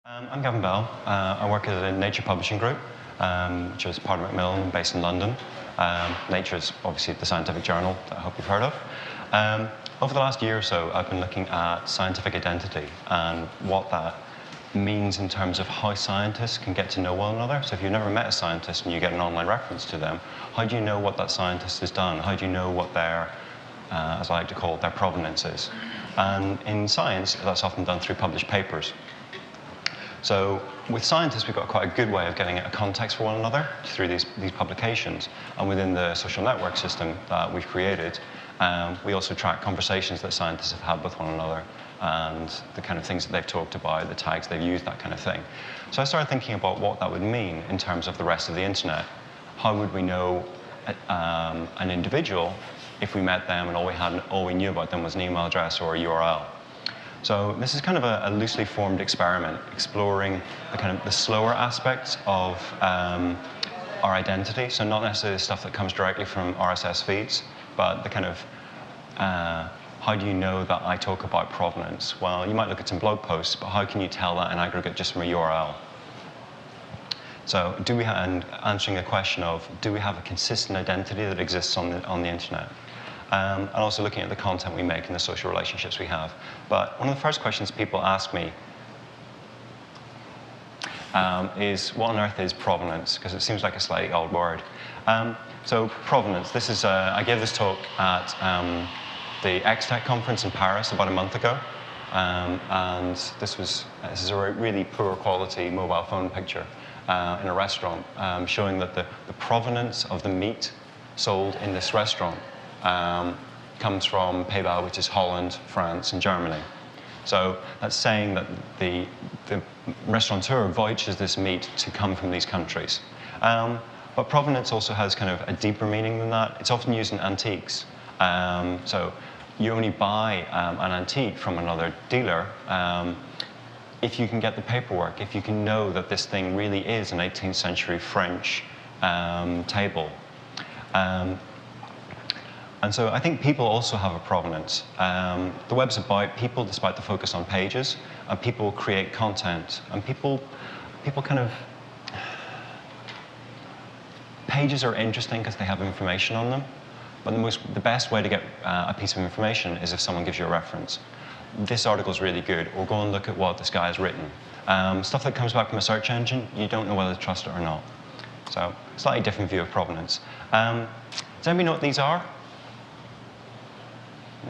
I'm Gavin Bell. I work at a Nature publishing group, which is part of Macmillan, based in London. Nature is obviously the scientific journal that I hope you've heard of. Over the last year or so, I've been looking at scientific identity and what that means in terms of how scientists can get to know one another. So if you've never met a scientist and you get an online reference to them, how do you know what that scientist has done? How do you know what their, as I like to call it, their provenance is? And in science, that's often done through published papers. So with scientists, we've got quite a good way of getting a context for one another through these publications. And within the social network system that we've created, we also track conversations that scientists have had with one another and the kind of things that they've talked about, the tags they've used, that kind of thing. So I started thinking about what that would mean in terms of the rest of the internet. How would we know an individual if we met them and all we knew about them was an email address or a URL? So this is kind of a loosely formed experiment, exploring the slower aspects of our identity. So not necessarily the stuff that comes directly from RSS feeds, but the kind of how do you know that I talk about provenance? Well, you might look at some blog posts, but how can you tell that in aggregate just from a URL? So and answering a question of, do we have a consistent identity that exists on the internet? And also looking at the content we make and the social relationships we have. But one of the first questions people ask me is, what on earth is provenance? Because it seems like a slightly old word. So provenance, this is, I gave this talk at the XTech conference in Paris about a month ago. And this is a really poor quality mobile phone picture in a restaurant, showing that the provenance of the meat sold in this restaurant comes from Pays-Bas, which is Holland, France, and Germany. So that's saying that the restaurateur vouches this meat to come from these countries. But provenance also has kind of a deeper meaning than that. It's often used in antiques. So you only buy an antique from another dealer if you can get the paperwork, if you can know that this thing really is an 18th century French table. And so I think people also have a provenance. The web's about people, despite the focus on pages, and people create content, and people kind of, pages are interesting because they have information on them, but the best way to get a piece of information is if someone gives you a reference. This article is really good, or go and look at what this guy has written. Stuff that comes back from a search engine, you don't know whether to trust it or not. So, slightly different view of provenance. Does anybody know what these are?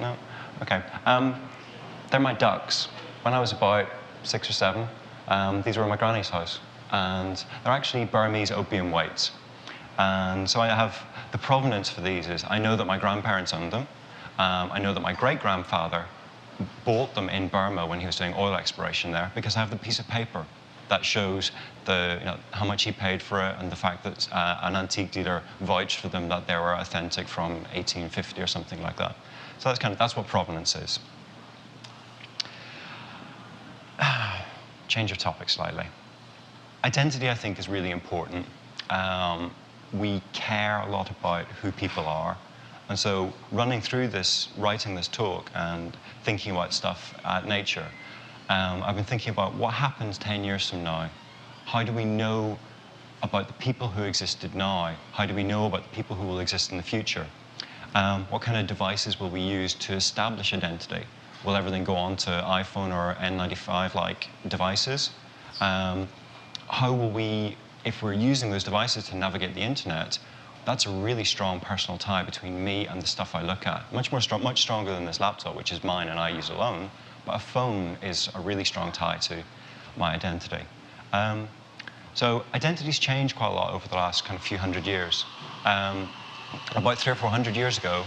No? Okay. They're my ducks. When I was about 6 or 7, these were in my granny's house. And they're actually Burmese opium weights. And so I have the provenance for these is I know that my grandparents owned them. I know that my great-grandfather bought them in Burma when he was doing oil exploration there, because I have the piece of paper that shows how much he paid for it and the fact that an antique dealer vouched for them that they were authentic from 1850 or something like that. So that's what provenance is. Change of topic slightly. Identity, I think, is really important. We care a lot about who people are. And so running through this, writing this talk and thinking about stuff at Nature, I've been thinking about what happens 10 years from now. How do we know about the people who existed now? How do we know about the people who will exist in the future? What kind of devices will we use to establish identity? Will everything go on to iPhone or N95-like devices? How will we, if we're using those devices to navigate the internet, that's a really strong personal tie between me and the stuff I look at. Much stronger than this laptop, which is mine and I use alone. But a phone is a really strong tie to my identity. So identities change quite a lot over the last kind of few hundred years. About 300 or 400 years ago,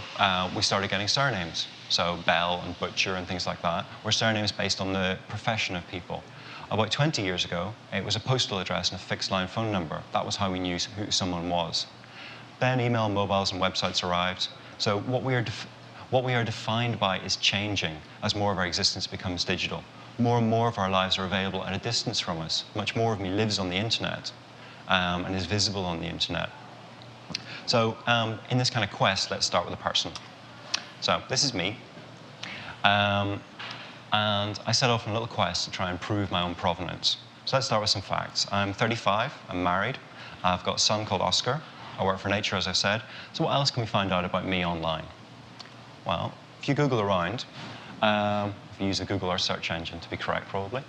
we started getting surnames. So Bell and Butcher and things like that were surnames based on the profession of people. About 20 years ago, it was a postal address and a fixed line phone number. That was how we knew who someone was. Then email, mobiles, and websites arrived. So what we are defined by is changing as more of our existence becomes digital. More and more of our lives are available at a distance from us. Much more of me lives on the internet and is visible on the internet. So in this kind of quest, let's start with a person. So this is me. And I set off on a little quest to try and prove my own provenance. So let's start with some facts. I'm 35, I'm married, I've got a son called Oscar, I work for Nature, as I said. So what else can we find out about me online? Well, if you Google around, if you use the Google Earth search engine to be correct probably,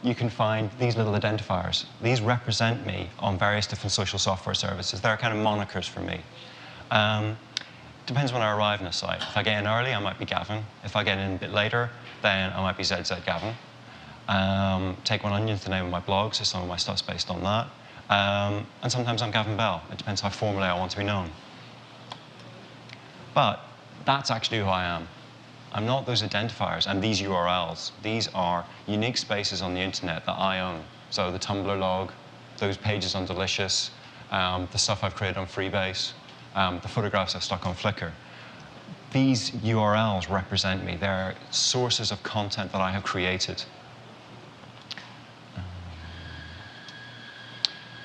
you can find these little identifiers. These represent me on various different social software services. They're kind of monikers for me. Depends when I arrive in a site. If I get in early, I might be Gavin. If I get in a bit later, then I might be ZZ Gavin. Take One Onion, the name of my blog, so some of my stuff's based on that. And sometimes I'm Gavin Bell. It depends how formally I want to be known. But that's actually who I am. I'm not those identifiers and these URLs. These are unique spaces on the internet that I own. So the Tumblr log, those pages on Delicious, the stuff I've created on Freebase, the photographs I've stuck on Flickr. These URLs represent me. They're sources of content that I have created.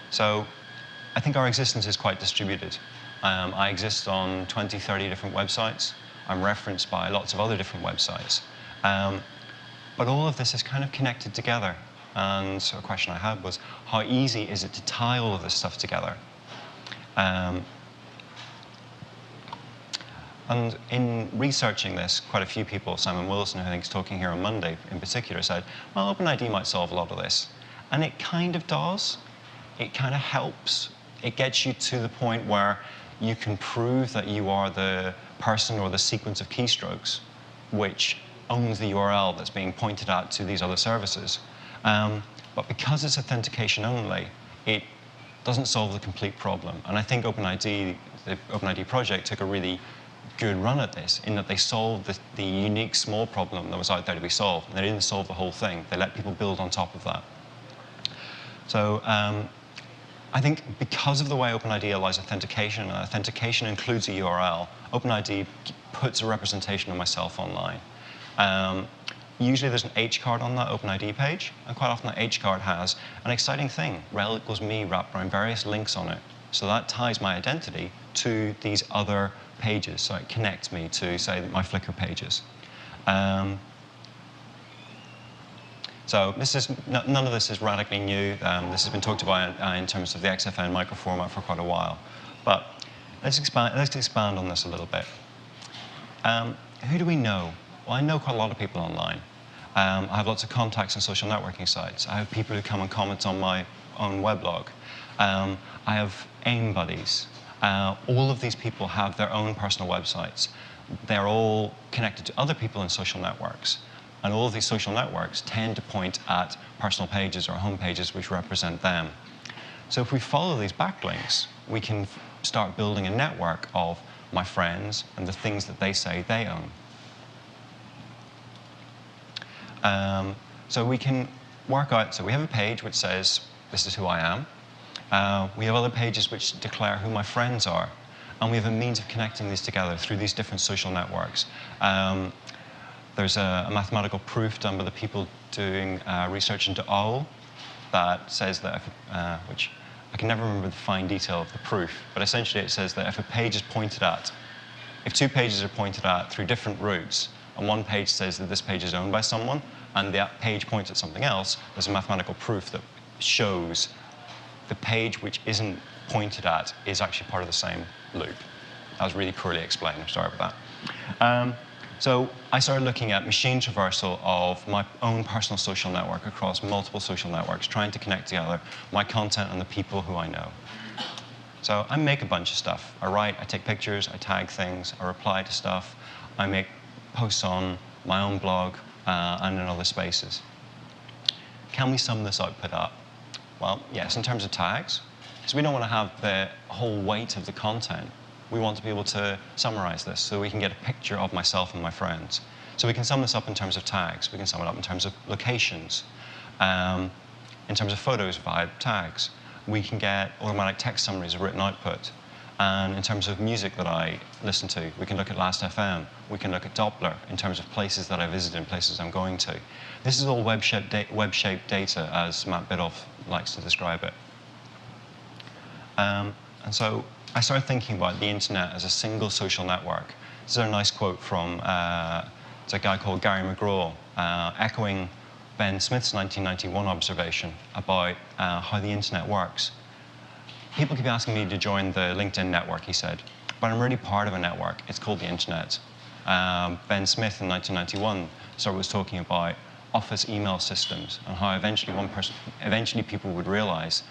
So I think our existence is quite distributed. I exist on 20, 30 different websites. I'm referenced by lots of other different websites. But all of this is kind of connected together. And so a question I had was, how easy is it to tie all of this stuff together? And in researching this, quite a few people, Simon Wilson, who I think is talking here on Monday in particular, said, well, OpenID might solve a lot of this. And it kind of does. It kind of helps. It gets you to the point where you can prove that you are the person or the sequence of keystrokes which owns the URL that's being pointed at to these other services. But because it's authentication only, it doesn't solve the complete problem. And I think OpenID, the OpenID project, took a really good run at this in that they solved the unique small problem that was out there to be solved. And they didn't solve the whole thing. They let people build on top of that. So I think because of the way OpenID allows authentication, and authentication includes a URL, OpenID puts a representation of myself online. Usually there's an H card on that OpenID page, and quite often that H card has an exciting thing, rel equals me wrapped around various links on it. So that ties my identity to these other pages, so it connects me to, say, my Flickr pages. So this is, none of this is radically new. This has been talked about in terms of the XFN microformat for quite a while. But let's expand on this a little bit. Who do we know? Well, I know quite a lot of people online. I have lots of contacts on social networking sites. I have people who come and comment on my own weblog. I have AIM buddies. All of these people have their own personal websites. They're all connected to other people in social networks. And all of these social networks tend to point at personal pages or home pages which represent them. So if we follow these backlinks, we can start building a network of my friends and the things that they say they own. So we can work out, so we have a page which says, this is who I am. We have other pages which declare who my friends are. And we have a means of connecting these together through these different social networks. There's a mathematical proof done by the people doing research into OWL that says that, which I can never remember the fine detail of the proof, but essentially it says that if a page is pointed at, if two pages are pointed at through different routes, and one page says that this page is owned by someone, and that page points at something else, there's a mathematical proof that shows the page which isn't pointed at is actually part of the same loop. That was really poorly explained, I'm sorry about that. So I started looking at machine traversal of my own personal social network across multiple social networks, trying to connect together my content and the people who I know. So I make a bunch of stuff. I write, I take pictures, I tag things, I reply to stuff, I make posts on my own blog and in other spaces. Can we sum this output up? Well, yes, in terms of tags. So we don't want to have the whole weight of the content. We want to be able to summarize this so we can get a picture of myself and my friends. So we can sum this up in terms of tags. We can sum it up in terms of locations, in terms of photos via tags. We can get automatic text summaries of written output. And in terms of music that I listen to, we can look at Last.fm. We can look at Doppler in terms of places that I visited and places I'm going to. This is all web-shaped data, as Matt Bidoff likes to describe it. And so I started thinking about the internet as a single social network. This is a nice quote from it's a guy called Gary McGraw, echoing Ben Smith's 1991 observation about how the internet works. People keep asking me to join the LinkedIn network, he said, but I'm really part of a network. It's called the internet. Ben Smith in 1991 was talking about office email systems and how eventually people would realize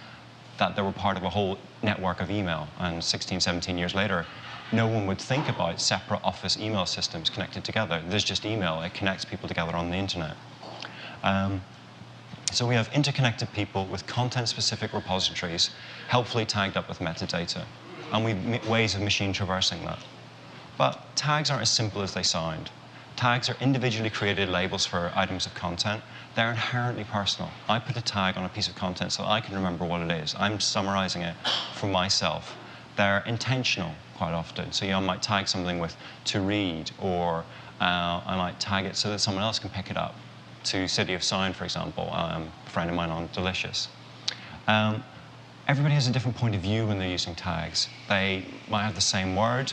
that they were part of a whole network of email. And 16, 17 years later, no one would think about separate office email systems connected together. There's just email. It connects people together on the internet. So we have interconnected people with content-specific repositories, helpfully tagged up with metadata. And we have ways of machine traversing that. But tags aren't as simple as they sound. Tags are individually created labels for items of content. They're inherently personal. I put a tag on a piece of content so I can remember what it is. I'm summarizing it for myself. They're intentional quite often. So I might tag something with "to read," or I might tag it so that someone else can pick it up. To City of Sound, for example, a friend of mine on Delicious. Everybody has a different point of view when they're using tags. They might have the same word.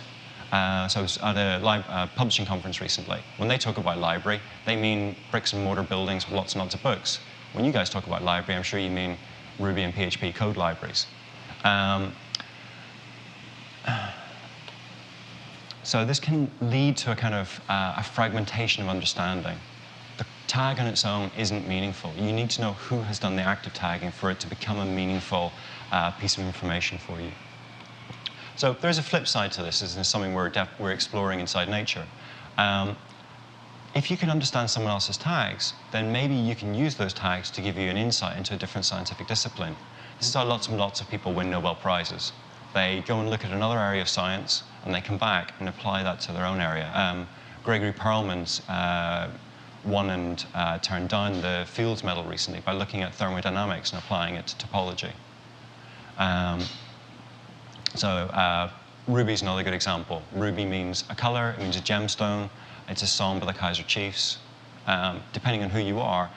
So I was at a publishing conference recently. When they talk about library, they mean bricks and mortar buildings with lots and lots of books. When you guys talk about library, I'm sure you mean Ruby and PHP code libraries. So this can lead to a kind of a fragmentation of understanding. The tag on its own isn't meaningful. You need to know who has done the act of tagging for it to become a meaningful piece of information for you. So there's a flip side to this. This is something we're exploring inside nature. If you can understand someone else's tags, then maybe you can use those tags to give you an insight into a different scientific discipline. This is how lots and lots of people win Nobel Prizes. They go and look at another area of science, and they come back and apply that to their own area. Gregory Perelman's won and turned down the Fields Medal recently by looking at thermodynamics and applying it to topology. Ruby's another good example. Ruby means a color, it means a gemstone, it's a song by the Kaiser Chiefs. Depending on who you are,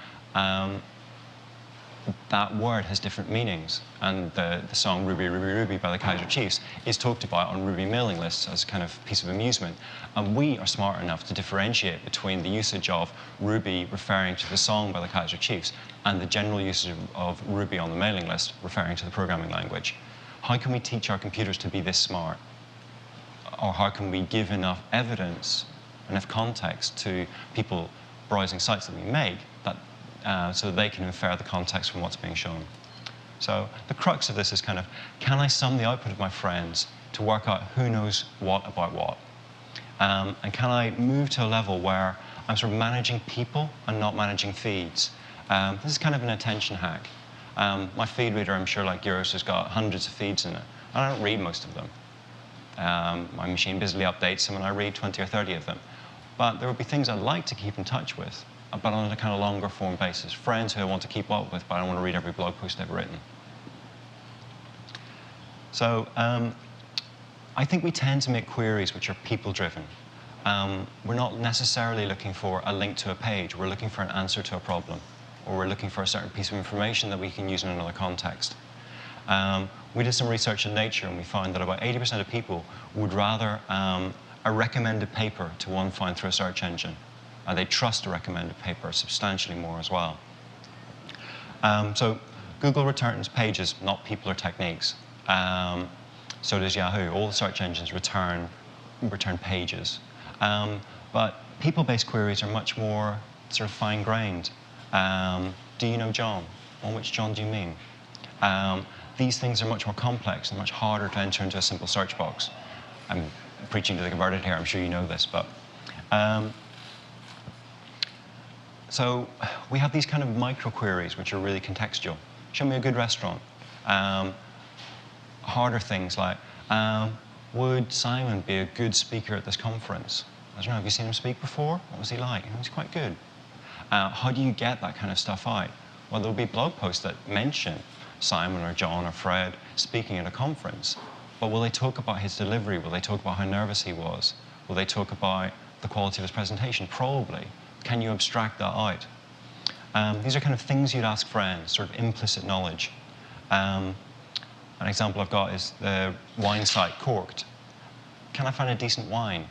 that word has different meanings. And the song Ruby, Ruby, Ruby by the Kaiser Chiefs is talked about on Ruby mailing lists as a kind of piece of amusement. And we are smart enough to differentiate between the usage of Ruby referring to the song by the Kaiser Chiefs and the general usage of Ruby on the mailing list referring to the programming language. How can we teach our computers to be this smart? Or how can we give enough evidence, enough context to people browsing sites that we make so that they can infer the context from what's being shown? So the crux of this is kind of, can I sum the output of my friends to work out who knows what about what? And can I move to a level where I'm sort of managing people and not managing feeds? This is kind of an attention hack. My feed reader, I'm sure, like yours, has got hundreds of feeds in it. I don't read most of them. My machine busily updates them, and I read 20 or 30 of them. But there will be things I'd like to keep in touch with, but on a kind of longer form basis. Friends who I want to keep up with, but I don't want to read every blog post they've written. So I think we tend to make queries which are people-driven. We're not necessarily looking for a link to a page. We're looking for an answer to a problem, or we're looking for a certain piece of information that we can use in another context. We did some research in Nature, and we found that about 80% of people would rather a recommended paper to one found through a search engine. They trust a recommended paper substantially more as well. So Google returns pages, not people or techniques. So does Yahoo. All the search engines return pages. But people-based queries are much more sort of fine-grained. Do you know John? Well, which John do you mean? These things are much more complex and much harder to enter into a simple search box. I'm preaching to the converted here, I'm sure you know this, but so we have these kind of micro queries which are really contextual. Show me a good restaurant. Harder things like, would Simon be a good speaker at this conference? I don't know, have you seen him speak before? What was he like? He's quite good. How do you get that kind of stuff out? Well, there'll be blog posts that mention Simon or John or Fred speaking at a conference. But will they talk about his delivery? Will they talk about how nervous he was? Will they talk about the quality of his presentation? Probably. Can you abstract that out? These are kind of things you'd ask friends, sort of implicit knowledge. An example I've got is the wine site Corked. Can I find a decent wine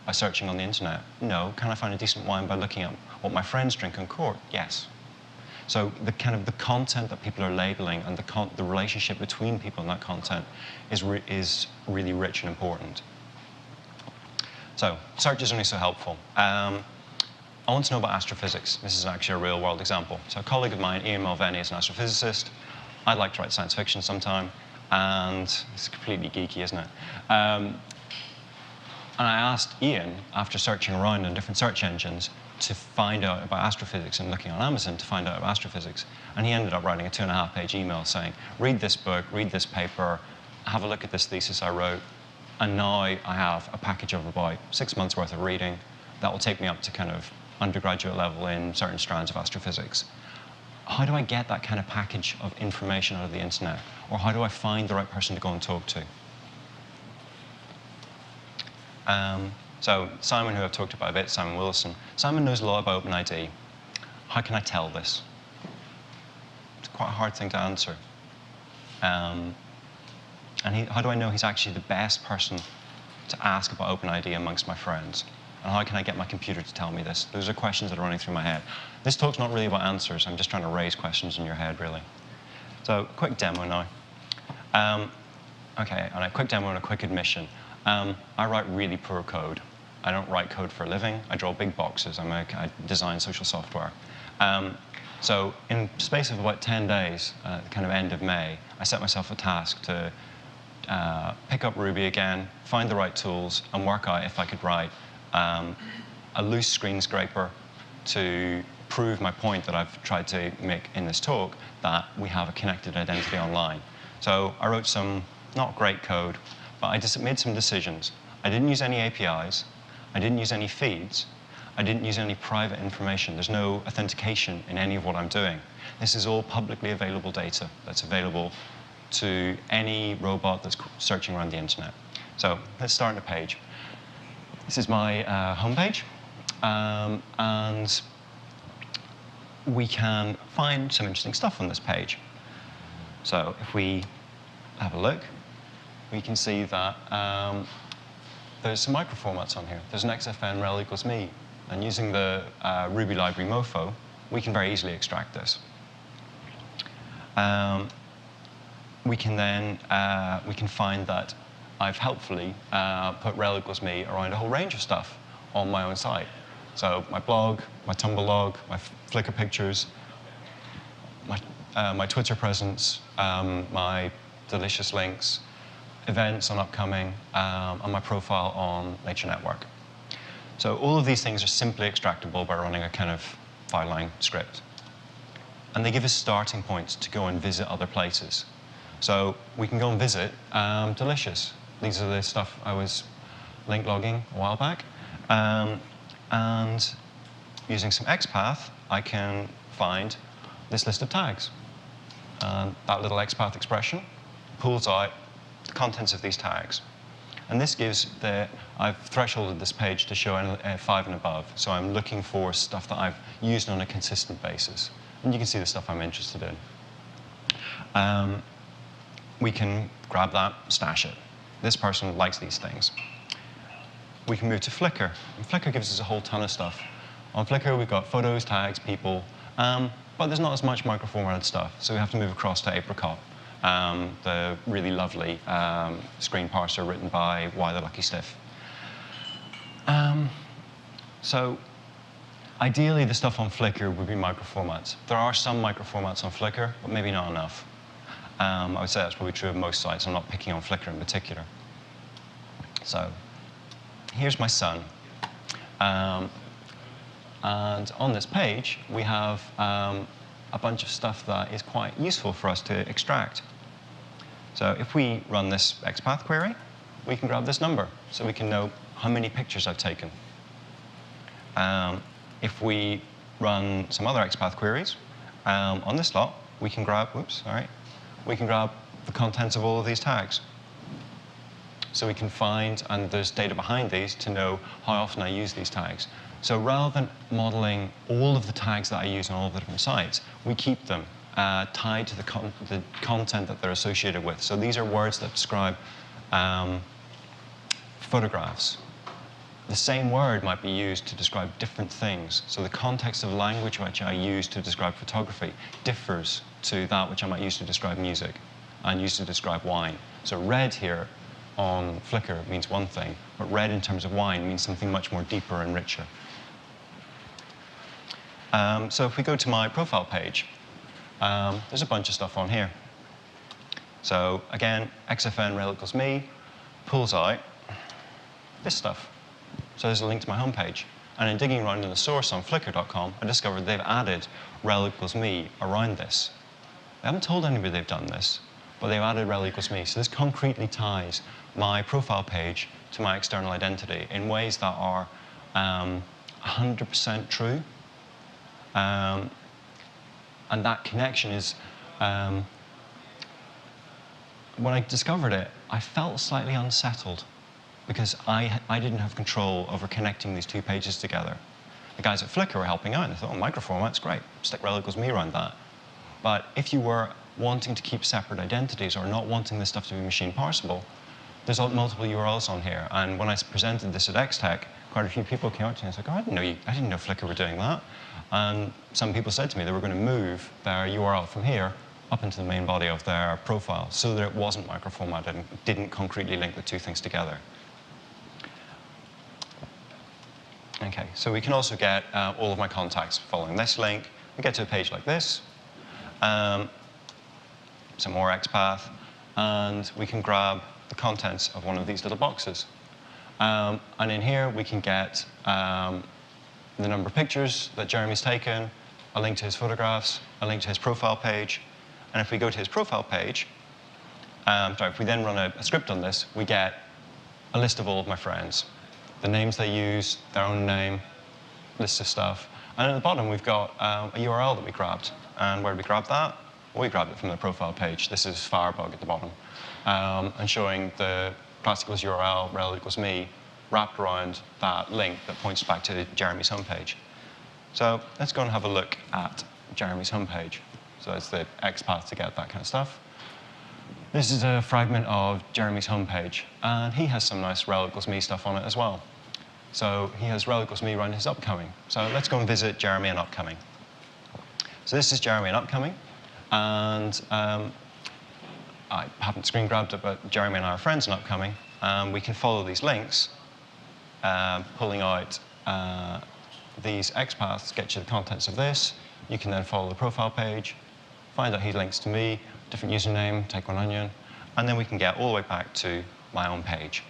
by searching on the internet? No. Can I find a decent wine by looking at what my friends drink on Cork? Yes. So the kind of the content that people are labeling and the relationship between people and that content is really rich and important. So search is only so helpful. I want to know about astrophysics. This is actually a real-world example. So a colleague of mine, Ian Mulvaney, is an astrophysicist. I'd like to write science fiction sometime, and it's completely geeky, isn't it? And I asked Ian, after searching around in different search engines, to find out about astrophysics and looking on Amazon to find out about astrophysics. And he ended up writing a 2.5-page email saying, read this book, read this paper, have a look at this thesis I wrote, and now I have a package of about 6 months worth of reading that will take me up to kind of undergraduate level in certain strands of astrophysics. How do I get that kind of package of information out of the internet? Or how do I find the right person to go and talk to? So Simon, who I've talked about a bit, Simon Willison, Simon knows a lot about OpenID. How can I tell this? It's quite a hard thing to answer. And how do I know he's actually the best person to ask about OpenID amongst my friends? And how can I get my computer to tell me this? Those are questions that are running through my head. This talk's not really about answers. I'm just trying to raise questions in your head, really. So quick demo now. OK, and a quick demo and a quick admission. I write really poor code. I don't write code for a living. I draw big boxes. I design social software. So in the space of about 10 days, kind of end of May, I set myself a task to pick up Ruby again, find the right tools, and work out if I could write a loose screen scraper to prove my point that I've tried to make in this talk, that we have a connected identity online. So I wrote some not great code, but I just made some decisions. I didn't use any APIs. I didn't use any feeds. I didn't use any private information. There's no authentication in any of what I'm doing. This is all publicly available data that's available to any robot that's searching around the internet. So let's start on the page. This is my homepage. And we can find some interesting stuff on this page. So if we have a look, we can see that there's some microformats on here. There's an XFN rel equals me. And using the Ruby library Mofo, we can very easily extract this. We can find that I've helpfully put rel equals me around a whole range of stuff on my own site. So my blog, my Tumblr log, my Flickr pictures, my Twitter presence, my delicious links, events on upcoming, and my profile on Nature Network. So all of these things are simply extractable by running a kind of file-line script. And they give us starting points to go and visit other places. So we can go and visit Delicious. These are the stuff I was link logging a while back. And using some XPath, I can find this list of tags. And that little XPath expression pulls out the contents of these tags. And this gives I've thresholded this page to show 5 and above. So I'm looking for stuff that I've used on a consistent basis. And you can see the stuff I'm interested in. We can grab that, stash it. This person likes these things. We can move to Flickr. And Flickr gives us a whole ton of stuff. On Flickr, we've got photos, tags, people, but there's not as much microformatted stuff. So we have to move across to Apricot, the really lovely screen parser written by Y the Lucky Stiff. So ideally, the stuff on Flickr would be microformats. There are some microformats on Flickr, but maybe not enough. I would say that's probably true of most sites. I'm not picking on Flickr in particular. So here's my son. And on this page, we have a bunch of stuff that is quite useful for us to extract. So if we run this XPath query, we can grab this number. So we can know how many pictures I've taken. If we run some other XPath queries, on this lot, we can grab, we can grab the contents of all of these tags. So we can find, and there's data behind these to know how often I use these tags. So rather than modeling all of the tags that I use on all of the different sites, we keep them tied to the content that they're associated with. So these are words that describe photographs, the same word might be used to describe different things. So the context of language which I use to describe photography differs to that which I might use to describe music and use to describe wine. So red here on Flickr means one thing, but red in terms of wine means something much more deeper and richer. So if we go to my profile page, there's a bunch of stuff on here. So again, xfn rel equals me pulls out this stuff. So there's a link to my homepage. And in digging around in the source on flickr.com, I discovered they've added rel equals me around this. They haven't told anybody they've done this, but they've added rel equals me. So this concretely ties my profile page to my external identity in ways that are 100% true. And that connection is, when I discovered it, I felt slightly unsettled because I didn't have control over connecting these two pages together. The guys at Flickr were helping out, and they thought, oh, microformat's great, stick rel equals me around that. But if you were wanting to keep separate identities or not wanting this stuff to be machine parsable, there's multiple URLs on here. And when I presented this at XTech, quite a few people came up to me and said, oh, I didn't know Flickr were doing that. And some people said to me they were going to move their URL from here up into the main body of their profile so that it wasn't microformatted and didn't concretely link the two things together. Okay, so we can also get all of my contacts following this link. We get to a page like this, some more XPath, and we can grab the contents of one of these little boxes. And in here, we can get the number of pictures that Jeremy's taken, a link to his photographs, a link to his profile page. And if we go to his profile page, if we then run a script on this, we get a list of all of my friends. The names they use, their own name, lists of stuff. And at the bottom, we've got a URL that we grabbed. And where did we grab that? Well, we grabbed it from the profile page. This is Firebug at the bottom. And showing the class equals URL, rel equals me, wrapped around that link that points back to Jeremy's homepage. So let's go and have a look at Jeremy's homepage. So it's the XPath to get that kind of stuff. This is a fragment of Jeremy's homepage, and he has some nice rel equals me stuff on it as well. So he has rel equals me around his upcoming. So let's go and visit Jeremy and upcoming. So this is Jeremy and upcoming, and I haven't screen grabbed it, but Jeremy and I are friends in upcoming, and we can follow these links, pulling out these XPaths, get you the contents of this. You can then follow the profile page, find out he links to me, different username, take one onion, and then we can get all the way back to my own page.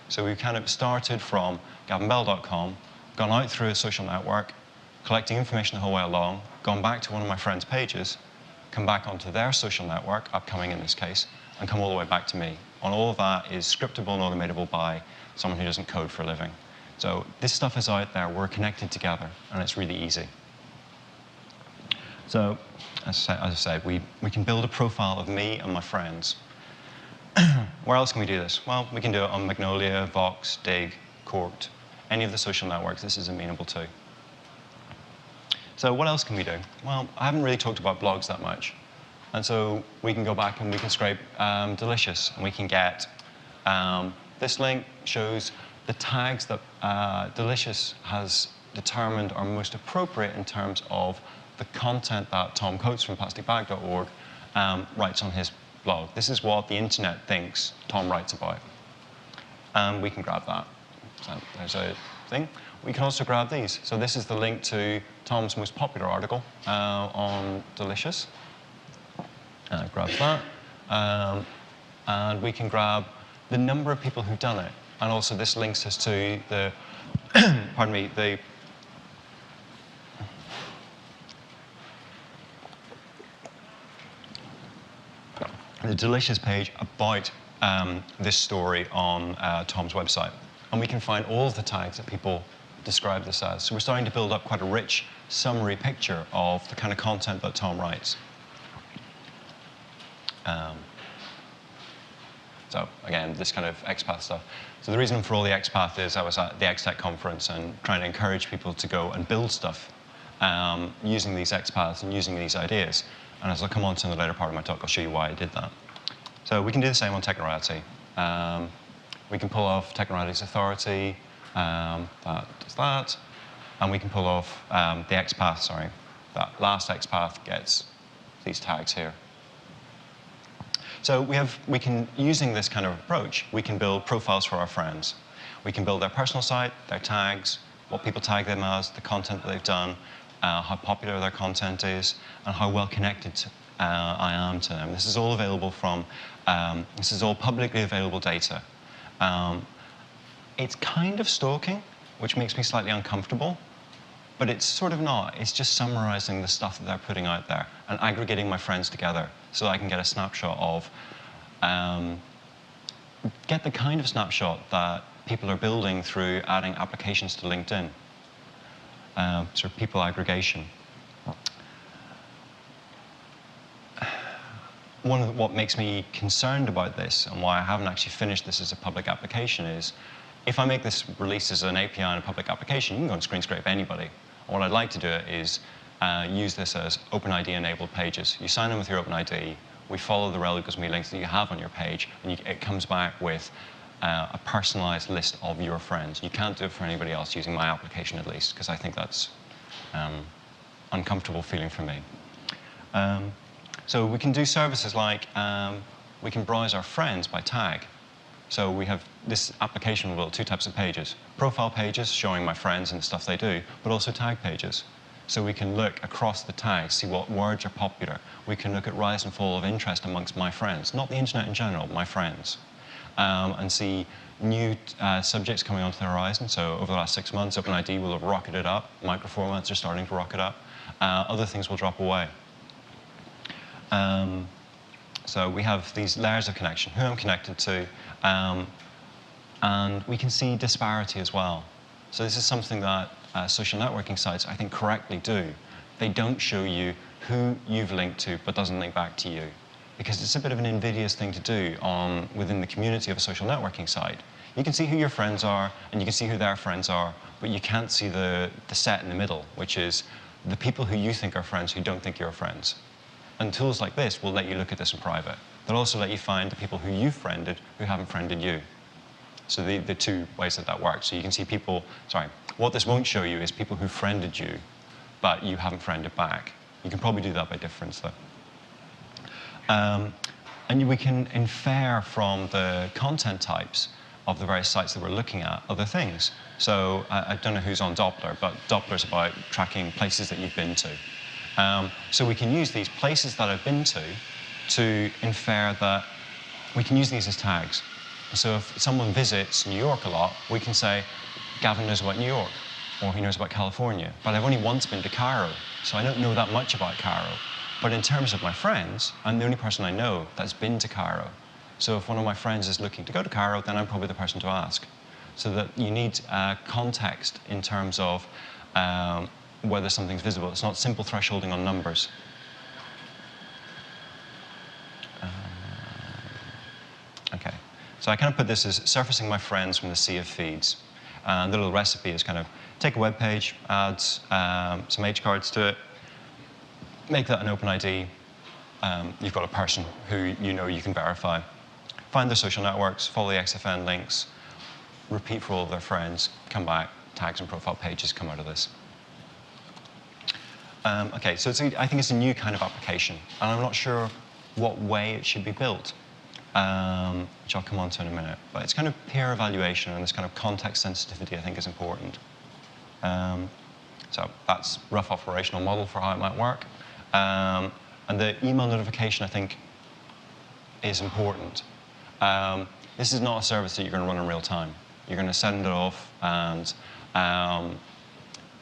So we kind of started from gavinbell.com, gone out through a social network, collecting information the whole way along, gone back to one of my friends' pages, come back onto their social network, upcoming in this case, and come all the way back to me. And all of that is scriptable and automatable by someone who doesn't code for a living. So this stuff is out there, we're connected together, and it's really easy. So, as I said, we can build a profile of me and my friends. Where else can we do this? Well, we can do it on Magnolia, Vox, Dig, Corked, any of the social networks this is amenable to. So what else can we do? Well, I haven't really talked about blogs that much. And so we can go back and we can scrape Delicious, and we can get this link shows the tags that Delicious has determined are most appropriate in terms of the content that Tom Coates from plasticbag.org writes on his blog. This is what the internet thinks Tom writes about. And we can grab that. So there's a thing. We can also grab these. So this is the link to Tom's most popular article on Delicious. Grab that. And we can grab the number of people who've done it. And also this links us to the, pardon me, the Delicious page about this story on Tom's website. And we can find all of the tags that people describe this as. So we're starting to build up quite a rich summary picture of the kind of content that Tom writes. So again, this kind of XPath stuff. So the reason for all the XPath is I was at the XTech conference and trying to encourage people to go and build stuff using these XPaths and using these ideas. And as I'll come on to in the later part of my talk, I'll show you why I did that. So we can do the same on Technorarity. We can pull off Technorarity's authority. That does that. And we can pull off the XPath, sorry. That last XPath gets these tags here. So we can, using this kind of approach, we can build profiles for our friends. We can build their personal site, their tags, what people tag them as, the content that they've done, how popular their content is, and how well connected I am to them. This is all available from, this is all publicly available data. It's kind of stalking, which makes me slightly uncomfortable, but it's sort of not. It's just summarizing the stuff that they're putting out there and aggregating my friends together so that I can get a snapshot of, get the kind of snapshot that people are building through adding applications to LinkedIn. Sort of people aggregation. What makes me concerned about this and why I haven't actually finished this as a public application is, if I make this release as an API and a public application, you can go and screen scrape anybody. And what I'd like to do is use this as OpenID-enabled pages. You sign in with your OpenID, we follow the relevant links that you have on your page, and it comes back with a personalized list of your friends. You can't do it for anybody else using my application, at least, because I think that's uncomfortable feeling for me. So we can do services like we can browse our friends by tag. So we have this application will build two types of pages. Profile pages showing my friends and the stuff they do, but also tag pages. So we can look across the tags, see what words are popular. We can look at rise and fall of interest amongst my friends, not the internet in general, my friends. And see new subjects coming onto the horizon. So over the last 6 months, OpenID will have rocketed up. Microformats are starting to rocket up. Other things will drop away. So we have these layers of connection, who I'm connected to, and we can see disparity as well. So this is something that social networking sites, I think, correctly do. They don't show you who you've linked to, but doesn't link back to you, because it's a bit of an invidious thing to do within the community of a social networking site. You can see who your friends are, and you can see who their friends are, but you can't see the set in the middle, which is the people who you think are friends who don't think you're friends. And tools like this will let you look at this in private. They'll also let you find the people who you've friended who haven't friended you. So the two ways that works. So you can see people, what this won't show you is people who friended you, but you haven't friended back. You can probably do that by difference, though. And we can infer from the content types of the various sites that we're looking at other things. So I don't know who's on Doppler, but Doppler's about tracking places that you've been to. So we can use these places that I've been to infer that we can use these as tags. So if someone visits New York a lot, we can say, Gavin knows about New York, or he knows about California. But I've only once been to Cairo, so I don't know that much about Cairo. But in terms of my friends, I'm the only person I know that's been to Cairo. So if one of my friends is looking to go to Cairo, then I'm probably the person to ask. So that you need context in terms of whether something's visible. It's not simple thresholding on numbers. OK. So I kind of put this as surfacing my friends from the sea of feeds. And the little recipe is kind of take a web page, add some H-cards to it, make that an OpenID. You've got a person who you know you can verify. Find their social networks, follow the XFN links, repeat for all of their friends, come back, tags and profile pages come out of this. OK, so I think it's a new kind of application. And I'm not sure what way it should be built, which I'll come on to in a minute. But it's kind of peer evaluation and this kind of context sensitivity I think is important. So that's rough operational model for how it might work. And the email notification, I think, is important. This is not a service that you're going to run in real time. You're going to send it off and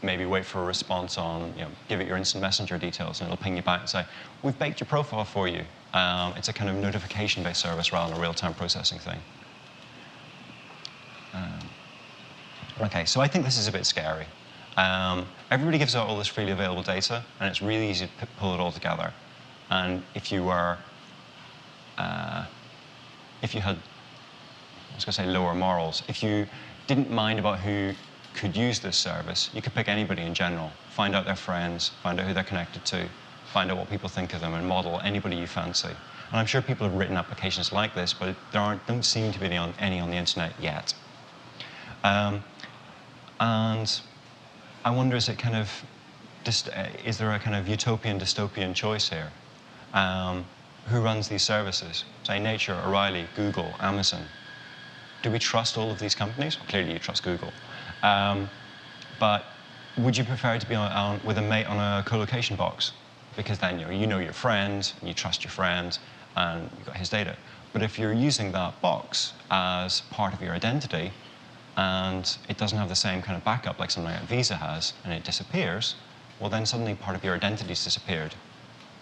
maybe wait for a response on, give it your instant messenger details, and it'll ping you back and say, we've baked your profile for you. It's a kind of notification-based service rather than a real-time processing thing. OK, so I think this is a bit scary. Everybody gives out all this freely available data, and it's really easy to pull it all together. And if you were, if you had, I was going to say lower morals, if you didn't mind about who could use this service, you could pick anybody in general, find out their friends, find out who they're connected to, find out what people think of them, and model anybody you fancy. And I'm sure people have written applications like this, but there don't seem to be any on the internet yet. And I wonder, is there a kind of utopian, dystopian choice here? Who runs these services? Say Nature, O'Reilly, Google, Amazon. Do we trust all of these companies? Well, clearly you trust Google. But would you prefer to be with a mate on a co-location box? Because then you know your friend, and you trust your friend, and you've got his data. But if you're using that box as part of your identity, and it doesn't have the same kind of backup like something like Visa has, and it disappears, well then suddenly part of your identity's disappeared.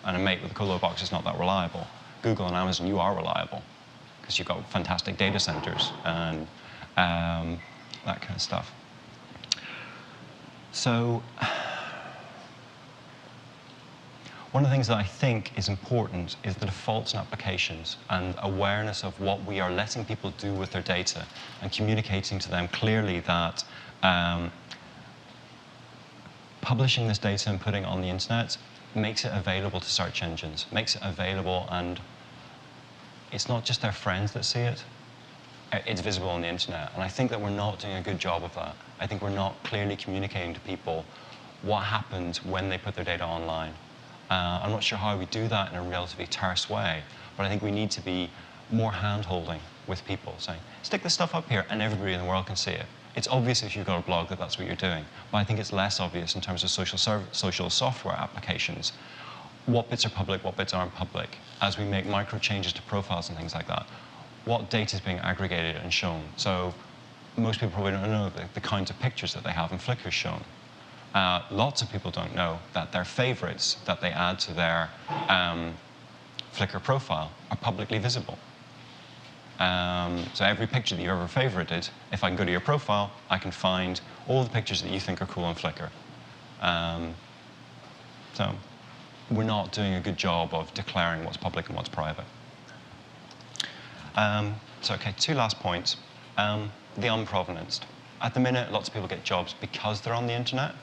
And a mate with a colo box is not that reliable. Google and Amazon, you are reliable, because you've got fantastic data centers and that kind of stuff. So one of the things that I think is important is the defaults and applications and awareness of what we are letting people do with their data and communicating to them clearly that publishing this data and putting it on the internet makes it available to search engines, makes it available, and it's not just their friends that see it, it's visible on the internet. And I think that we're not doing a good job of that. I think we're not clearly communicating to people what happens when they put their data online. I'm not sure how we do that in a relatively terse way, but I think we need to be more hand-holding with people, saying, stick this stuff up here and everybody in the world can see it. It's obvious if you've got a blog that that's what you're doing, but I think it's less obvious in terms of social software applications. What bits are public, what bits aren't public? As we make micro changes to profiles and things like that, what data is being aggregated and shown? So most people probably don't know the kinds of pictures that they have in Flickr shown. Lots of people don't know that their favorites that they add to their Flickr profile are publicly visible. So every picture that you ever favorited, if I can go to your profile, I can find all the pictures that you think are cool on Flickr. So we're not doing a good job of declaring what's public and what's private. So okay, two last points. The un-provenanced. At the minute, lots of people get jobs because they're on the internet.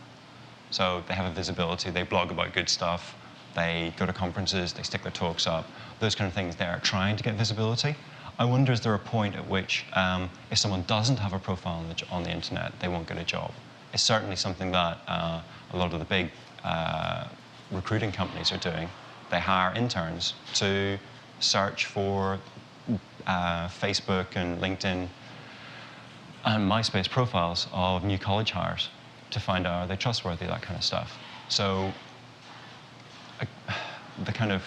So they have a visibility, they blog about good stuff, they go to conferences, they stick their talks up, those kind of things. They're trying to get visibility. I wonder, is there a point at which if someone doesn't have a profile on the internet, they won't get a job? It's certainly something that a lot of the big recruiting companies are doing. They hire interns to search for Facebook and LinkedIn and MySpace profiles of new college hires to find out are they trustworthy, that kind of stuff. So the kind of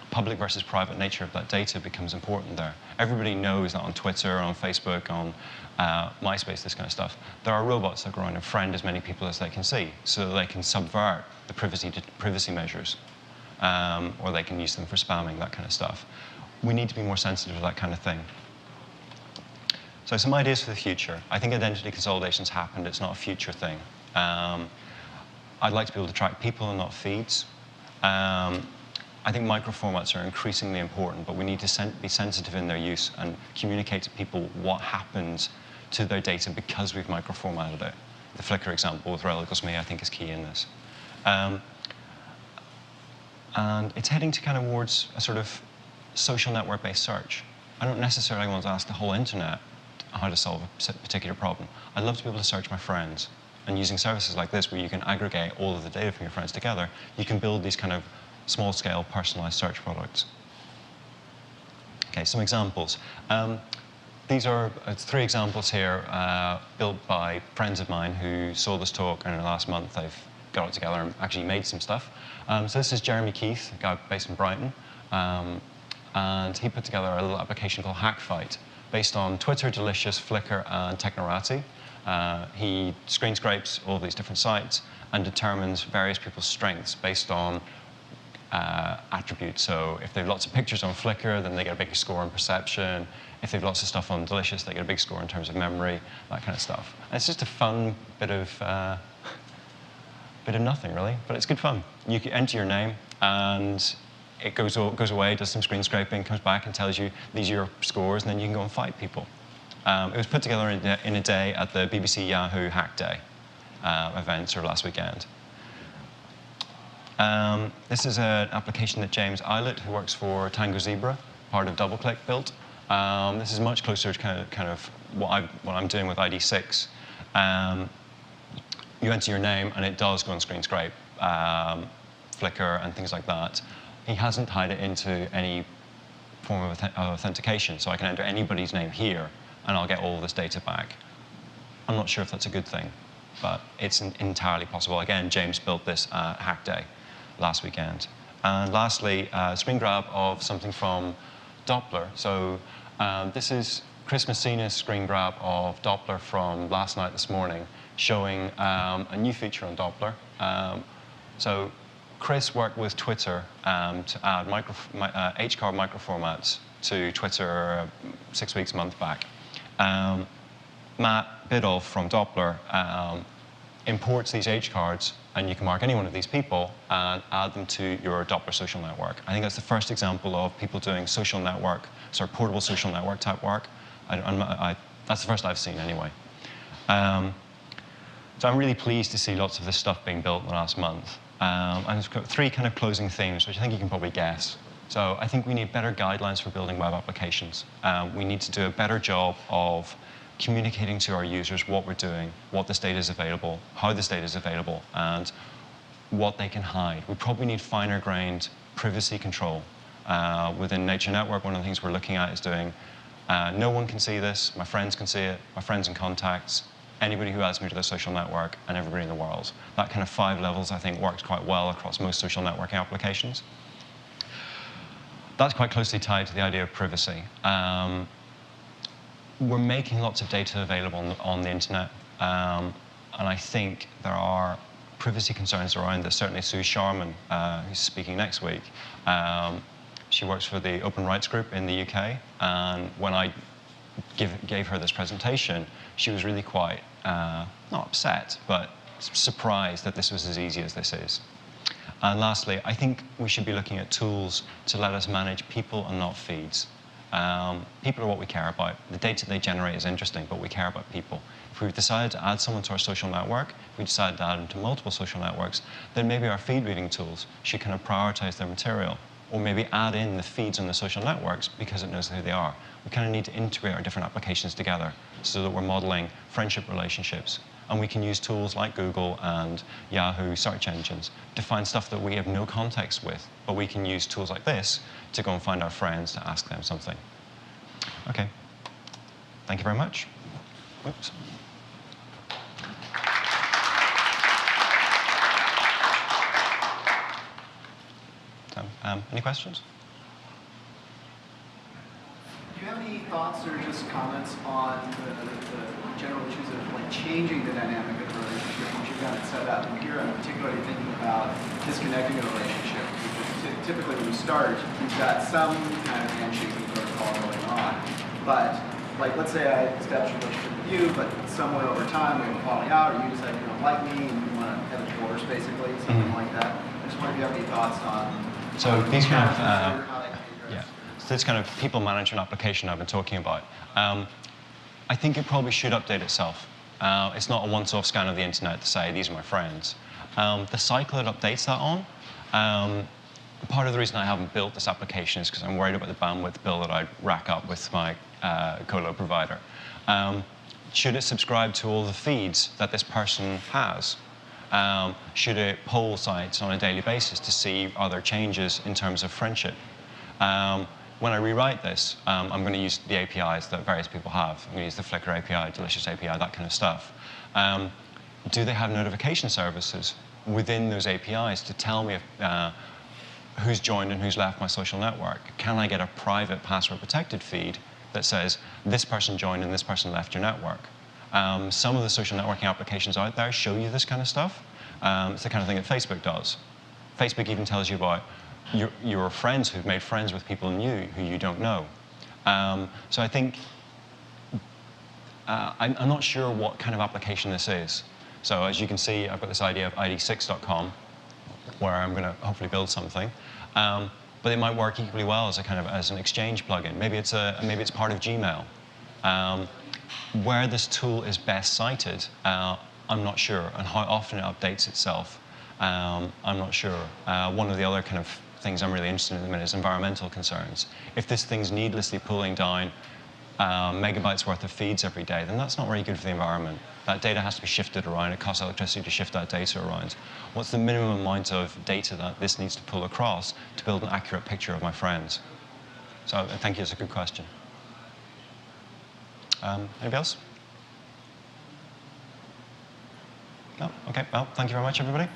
public versus private nature of that data becomes important there. Everybody knows that on Twitter, on Facebook, on MySpace, this kind of stuff, there are robots that go around and friend as many people as they can see, so that they can subvert the privacy measures, or they can use them for spamming, that kind of stuff. We need to be more sensitive to that kind of thing. So some ideas for the future. I think identity consolidation's happened. It's not a future thing. I'd like to be able to track people and not feeds. I think microformats are increasingly important, but we need to be sensitive in their use and communicate to people what happens to their data because we've microformatted it. The Flickr example with rel equals me, I think, is key in this. And it's heading to kind of towards a sort of social network-based search. I don't necessarily want to ask the whole internet how to solve a particular problem. I'd love to be able to search my friends. And using services like this, where you can aggregate all of the data from your friends together, you can build these kind of small-scale, personalized search products. Okay, some examples. These are three examples here built by friends of mine who saw this talk, and in the last month they've got it together and actually made some stuff. So this is Jeremy Keith, a guy based in Brighton. And he put together a little application called Hackfight, based on Twitter, Delicious, Flickr, and Technorati. He screen scrapes all these different sites and determines various people's strengths based on attributes. So if they have lots of pictures on Flickr, then they get a bigger score on perception. If they have lots of stuff on Delicious, they get a big score in terms of memory, that kind of stuff. And it's just a fun bit of nothing, really, but it's good fun. You can enter your name, and it goes away, does some screen scraping, comes back and tells you these are your scores, and then you can go and fight people. It was put together in a day at the BBC Yahoo Hack Day event sort of last weekend. This is an application that James Eilert, who works for Tango Zebra, part of DoubleClick, built. This is much closer to kind of what I'm doing with ID6. you enter your name, and it does go on screen scrape, Flickr, and things like that. He hasn't tied it into any form of authentication, so I can enter anybody's name here, and I'll get all this data back. I'm not sure if that's a good thing, but it's entirely possible. Again, James built this hack day last weekend. And lastly, screen grab of something from Doppler. So this is Chris Messina's screen grab of Doppler from last night, this morning, showing a new feature on Doppler. So Chris worked with Twitter to add H-card microformats to Twitter 6 weeks, a month back. Matt Biddulph from Doppler imports these H-cards, and you can mark any one of these people and add them to your Doppler social network. I think that's the first example of people doing social network, sort of portable social network type work. That's the first I've seen anyway. So I'm really pleased to see lots of this stuff being built in the last month. And there's got three kind of closing themes, which I think you can probably guess. So I think we need better guidelines for building web applications. We need to do a better job of communicating to our users what we're doing, what this data is available, how this data is available, and what they can hide. We probably need finer-grained privacy control. Within Nature Network, one of the things we're looking at is doing, no one can see this, my friends can see it, my friends and contacts, anybody who adds me to their social network, and everybody in the world. That kind of 5 levels, I think, works quite well across most social networking applications. That's quite closely tied to the idea of privacy. We're making lots of data available on the internet, and I think there are privacy concerns around this. Certainly Sue Sharman, who's speaking next week, she works for the Open Rights Group in the UK, and when I gave her this presentation, she was really quite, not upset, but surprised that this was as easy as this is. And lastly, I think we should be looking at tools to let us manage people and not feeds. People are what we care about. The data they generate is interesting, but we care about people. If we've decided to add someone to our social network, if we decide to add them to multiple social networks, then maybe our feed reading tools should kind of prioritize their material, or maybe add in the feeds on the social networks because it knows who they are. We kind of need to integrate our different applications together so that we're modeling friendship relationships. And we can use tools like Google and Yahoo search engines to find stuff that we have no context with, but we can use tools like this to go and find our friends to ask them something. Okay. Thank you very much. Whoops. Any questions? Do you have any thoughts or just comments on the general issues of like changing the dynamic of the relationship once you've got it set up? And here I'm particularly thinking about disconnecting a relationship. Typically when you start, you've got some kind of handshaking protocol going on. But like, let's say I establish a relationship with you, but somewhere over time we have a falling out, or you decide you don't like me and you want to edit the course, basically, something like that. I just wonder if you have any thoughts on. So these kind of so this kind of people management application I've been talking about. I think it probably should update itself. It's not a once-off scan of the internet to say these are my friends. The cycle it updates that on. Part of the reason I haven't built this application is because I'm worried about the bandwidth bill that I'd rack up with my colo provider. Should it subscribe to all the feeds that this person has? Should it poll sites on a daily basis to see are there changes in terms of friendship? When I rewrite this, I'm going to use the APIs that various people have. I'm going to use the Flickr API, Delicious API, that kind of stuff. Do they have notification services within those APIs to tell me if, who's joined and who's left my social network? Can I get a private password-protected feed that says this person joined and this person left your network? Some of the social networking applications out there show you this kind of stuff. It's the kind of thing that Facebook does. Facebook even tells you about your friends who've made friends with people new who you don't know. So I think, I'm not sure what kind of application this is. So as you can see, I've got this idea of id6.com, where I'm going to hopefully build something. But it might work equally well as a kind of as an Exchange plugin. Maybe it's part of Gmail. Where this tool is best cited, I'm not sure, and how often it updates itself, I'm not sure. One of the other kind of things I'm really interested in at the minute is environmental concerns. If this thing's needlessly pulling down megabytes worth of feeds every day, then that's not very good for the environment. That data has to be shifted around. It costs electricity to shift that data around. What's the minimum amount of data that this needs to pull across to build an accurate picture of my friends? So I think it's a good question. Anybody else? No? OK. Well, thank you very much, everybody.